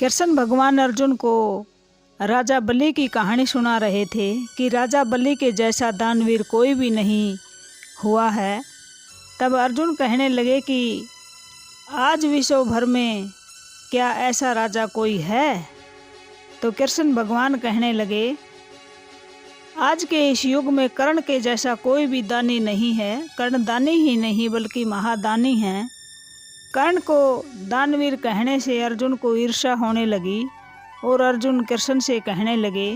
कृष्ण भगवान अर्जुन को राजा बलि की कहानी सुना रहे थे कि राजा बलि के जैसा दानवीर कोई भी नहीं हुआ है। तब अर्जुन कहने लगे कि आज विश्व भर में क्या ऐसा राजा कोई है? तो कृष्ण भगवान कहने लगे, आज के इस युग में कर्ण के जैसा कोई भी दानी नहीं है। कर्ण दानी ही नहीं बल्कि महादानी हैं। कर्ण को दानवीर कहने से अर्जुन को ईर्ष्या होने लगी और अर्जुन कृष्ण से कहने लगे,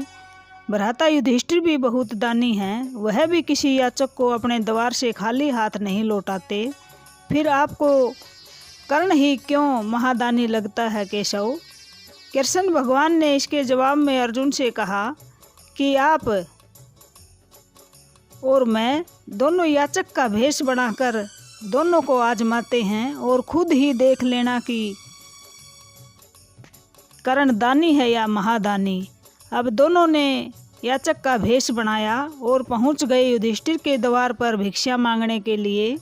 भ्राता युधिष्ठिर भी बहुत दानी हैं, वह भी किसी याचक को अपने द्वार से खाली हाथ नहीं लौटाते, फिर आपको कर्ण ही क्यों महादानी लगता है केशव? कृष्ण भगवान ने इसके जवाब में अर्जुन से कहा कि आप और मैं दोनों याचक का भेष बनाकर दोनों को आजमाते हैं और खुद ही देख लेना कि कर्ण दानी है या महादानी। अब दोनों ने याचक का भेष बनाया और पहुंच गए युधिष्ठिर के द्वार पर भिक्षा मांगने के लिए।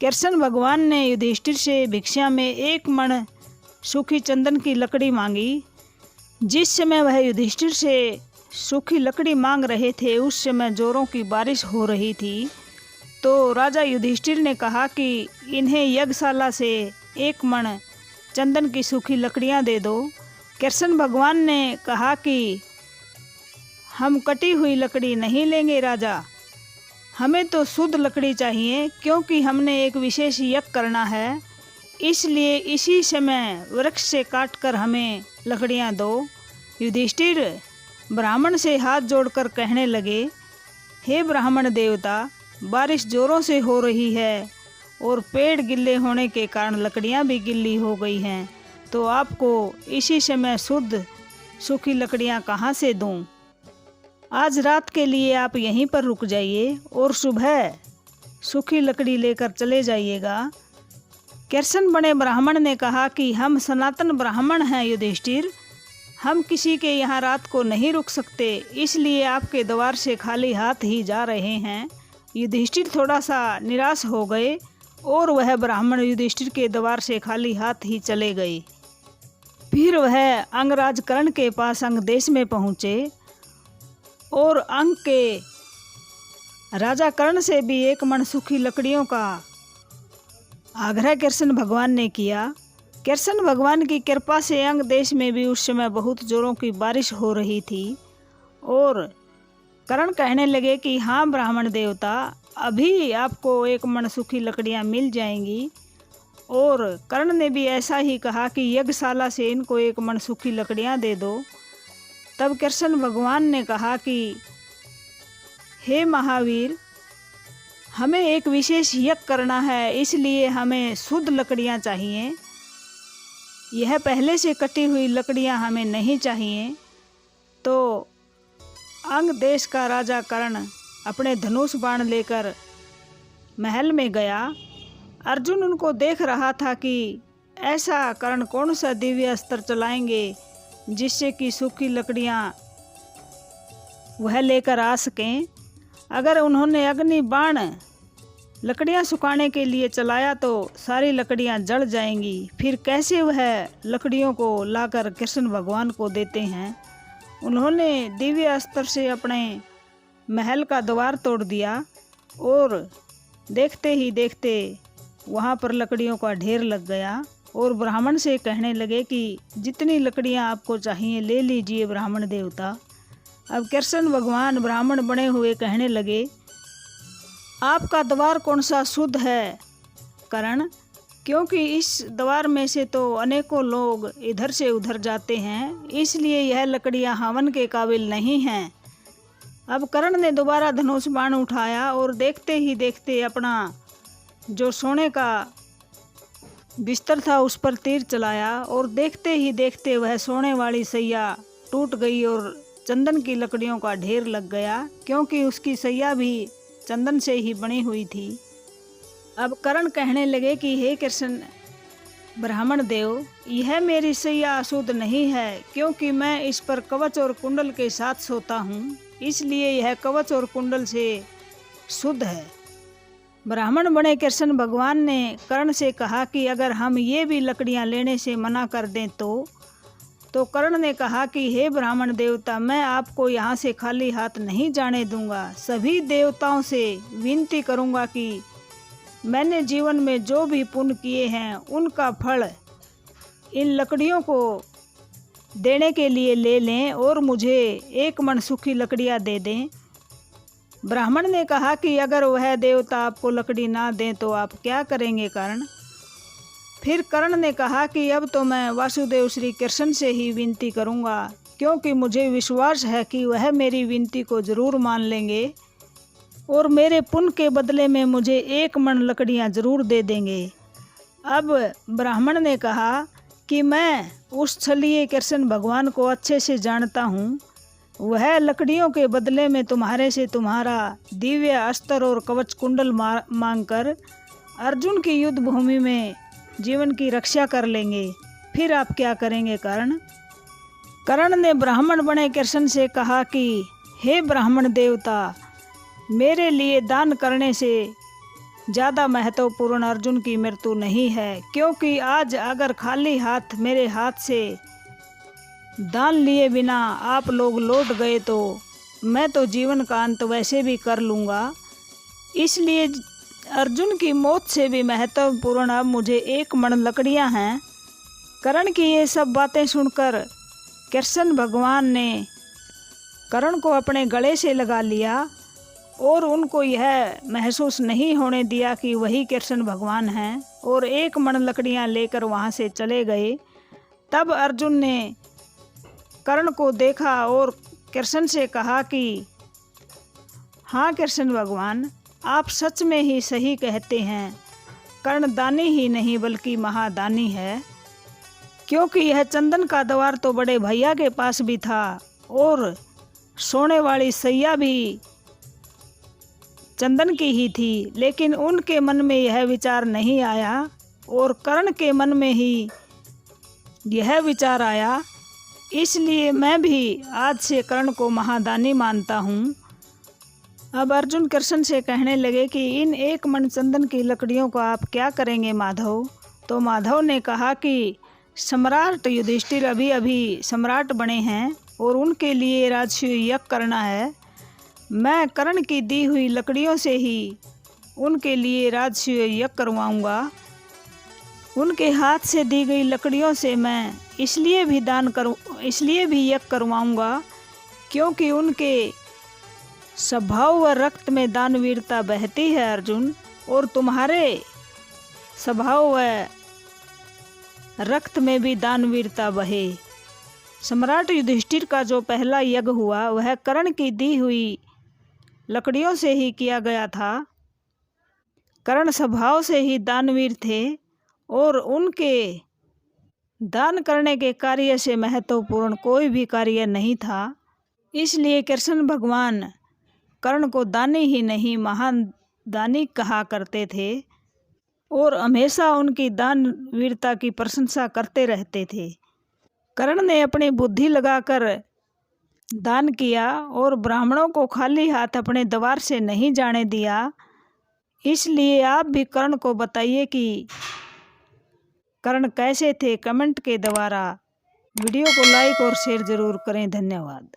कृष्ण भगवान ने युधिष्ठिर से भिक्षा में 1 मण सूखी चंदन की लकड़ी मांगी। जिस समय वह युधिष्ठिर से सूखी लकड़ी मांग रहे थे उस समय जोरों की बारिश हो रही थी। तो राजा युधिष्ठिर ने कहा कि इन्हें यज्ञशाला से 1 मण चंदन की सूखी लकड़ियां दे दो। कृष्ण भगवान ने कहा कि हम कटी हुई लकड़ी नहीं लेंगे राजा, हमें तो शुद्ध लकड़ी चाहिए, क्योंकि हमने एक विशेष यज्ञ करना है, इसलिए इसी समय वृक्ष से काटकर हमें लकड़ियां दो। युधिष्ठिर ब्राह्मण से हाथ जोड़कर कहने लगे, हे ब्राह्मण देवता, बारिश जोरों से हो रही है और पेड़ गिल्ले होने के कारण लकड़ियां भी गिल्ली हो गई हैं, तो आपको इसी समय शुद्ध सूखी लकड़ियां कहाँ से दूं? आज रात के लिए आप यहीं पर रुक जाइए और सुबह सूखी लकड़ी लेकर चले जाइएगा। कृष्ण बड़े ब्राह्मण ने कहा कि हम सनातन ब्राह्मण हैं युधिष्ठिर, हम किसी के यहाँ रात को नहीं रुक सकते, इसलिए आपके द्वार से खाली हाथ ही जा रहे हैं। युधिष्ठिर थोड़ा सा निराश हो गए और वह ब्राह्मण युधिष्ठिर के द्वार से खाली हाथ ही चले गए। फिर वह अंगराज कर्ण के पास अंग देश में पहुँचे और अंग के राजा कर्ण से भी 1 मण सूखी लकड़ियों का आग्रह कृष्ण भगवान ने किया। कृष्ण भगवान की कृपा से अंग देश में भी उस समय बहुत जोरों की बारिश हो रही थी और कर्ण कहने लगे कि हाँ ब्राह्मण देवता, अभी आपको 1 मण सूखी लकड़ियाँ मिल जाएंगी। और कर्ण ने भी ऐसा ही कहा कि यज्ञशाला से इनको 1 मण सूखी लकड़ियाँ दे दो। तब कृष्ण भगवान ने कहा कि हे महावीर, हमें एक विशेष यज्ञ करना है, इसलिए हमें शुद्ध लकड़ियाँ चाहिए, यह पहले से कटी हुई लकड़ियाँ हमें नहीं चाहिए। तो अंग देश का राजा कर्ण अपने धनुष बाण लेकर महल में गया। अर्जुन उनको देख रहा था कि ऐसा कर्ण कौन सा दिव्य अस्त्र चलाएंगे जिससे कि सूखी लकड़ियाँ वह लेकर आ सकें। अगर उन्होंने अग्नि बाण लकड़ियाँ सुखाने के लिए चलाया तो सारी लकड़ियाँ जल जाएंगी, फिर कैसे वह लकड़ियों को लाकर कृष्ण भगवान को देते हैं। उन्होंने दिव्य अस्त्र से अपने महल का द्वार तोड़ दिया और देखते ही देखते वहाँ पर लकड़ियों का ढेर लग गया और ब्राह्मण से कहने लगे कि जितनी लकड़ियाँ आपको चाहिए ले लीजिए ब्राह्मण देवता। अब कृष्ण भगवान ब्राह्मण बने हुए कहने लगे, आपका द्वार कौन सा शुद्ध है कर्ण, क्योंकि इस द्वार में से तो अनेकों लोग इधर से उधर जाते हैं, इसलिए यह लकड़ियाँ हवन के काबिल नहीं हैं। अब कर्ण ने दोबारा धनुष बाण उठाया और देखते ही देखते अपना जो सोने का बिस्तर था उस पर तीर चलाया और देखते ही देखते वह सोने वाली सैया टूट गई और चंदन की लकड़ियों का ढेर लग गया, क्योंकि उसकी सैया भी चंदन से ही बनी हुई थी। अब कर्ण कहने लगे कि हे कृष्ण ब्राह्मण देव, यह मेरी सैया अशुद्ध नहीं है, क्योंकि मैं इस पर कवच और कुंडल के साथ सोता हूँ, इसलिए यह कवच और कुंडल से शुद्ध है। ब्राह्मण बने कृष्ण भगवान ने कर्ण से कहा कि अगर हम ये भी लकड़ियाँ लेने से मना कर दें तो तो कर्ण ने कहा कि हे ब्राह्मण देवता, मैं आपको यहाँ से खाली हाथ नहीं जाने दूंगा। सभी देवताओं से विनती करूंगा कि मैंने जीवन में जो भी पुण्य किए हैं उनका फल इन लकड़ियों को देने के लिए ले लें और मुझे 1 मन सूखी लकड़ियाँ दे दें। ब्राह्मण ने कहा कि अगर वह देवता आपको लकड़ी ना दें तो आप क्या करेंगे कर्ण? फिर कर्ण ने कहा कि अब तो मैं वासुदेव श्री कृष्ण से ही विनती करूंगा, क्योंकि मुझे विश्वास है कि वह मेरी विनती को जरूर मान लेंगे और मेरे पुण्य के बदले में मुझे 1 मन लकड़ियां जरूर दे देंगे। अब ब्राह्मण ने कहा कि मैं उस छलिए कृष्ण भगवान को अच्छे से जानता हूँ। वह लकड़ियों के बदले में तुम्हारे से तुम्हारा दिव्य अस्त्र और कवच कुंडल मांगकर अर्जुन की युद्ध भूमि में जीवन की रक्षा कर लेंगे। फिर आप क्या करेंगे कर्ण? कर्ण ने ब्राह्मण बने कृष्ण से कहा कि हे ब्राह्मण देवता, मेरे लिए दान करने से ज़्यादा महत्वपूर्ण अर्जुन की मृत्यु नहीं है, क्योंकि आज अगर खाली हाथ मेरे हाथ से दान लिए बिना आप लोग लौट गए तो मैं तो जीवन का अंत वैसे भी कर लूँगा। इसलिए अर्जुन की मौत से भी महत्वपूर्ण अब मुझे 1 मन लकड़ियाँ हैं। कर्ण की ये सब बातें सुनकर कृष्ण भगवान ने कर्ण को अपने गले से लगा लिया और उनको यह महसूस नहीं होने दिया कि वही कृष्ण भगवान हैं, और 1 मन लकड़ियाँ लेकर वहाँ से चले गए। तब अर्जुन ने कर्ण को देखा और कृष्ण से कहा कि हाँ कृष्ण भगवान, आप सच में ही सही कहते हैं। कर्ण दानी ही नहीं बल्कि महादानी है, क्योंकि यह चंदन का द्वार तो बड़े भैया के पास भी था और सोने वाली सैया भी चंदन की ही थी, लेकिन उनके मन में यह विचार नहीं आया और कर्ण के मन में ही यह विचार आया। इसलिए मैं भी आज से कर्ण को महादानी मानता हूँ। अब अर्जुन कृष्ण से कहने लगे कि इन 1 मन चंदन की लकड़ियों को आप क्या करेंगे माधव? तो माधव ने कहा कि सम्राट युधिष्ठिर अभी अभी सम्राट बने हैं और उनके लिए राजसूय यज्ञ करना है। मैं कर्ण की दी हुई लकड़ियों से ही उनके लिए राजसूय यज्ञ करवाऊँगा। उनके हाथ से दी गई लकड़ियों से मैं इसलिए भी यज्ञ करवाऊँगा क्योंकि उनके स्वभाव व रक्त में दानवीरता बहती है अर्जुन, और तुम्हारे स्वभाव व रक्त में भी दानवीरता बहे। सम्राट युधिष्ठिर का जो पहला यज्ञ हुआ वह कर्ण की दी हुई लकड़ियों से ही किया गया था। कर्ण स्वभाव से ही दानवीर थे और उनके दान करने के कार्य से महत्वपूर्ण कोई भी कार्य नहीं था। इसलिए कृष्ण भगवान कर्ण को दानी ही नहीं महान दानी कहा करते थे और हमेशा उनकी दान वीरता की प्रशंसा करते रहते थे। कर्ण ने अपनी बुद्धि लगाकर दान किया और ब्राह्मणों को खाली हाथ अपने द्वार से नहीं जाने दिया। इसलिए आप भी कर्ण को बताइए कि कर्ण कैसे थे, कमेंट के द्वारा। वीडियो को लाइक और शेयर ज़रूर करें। धन्यवाद।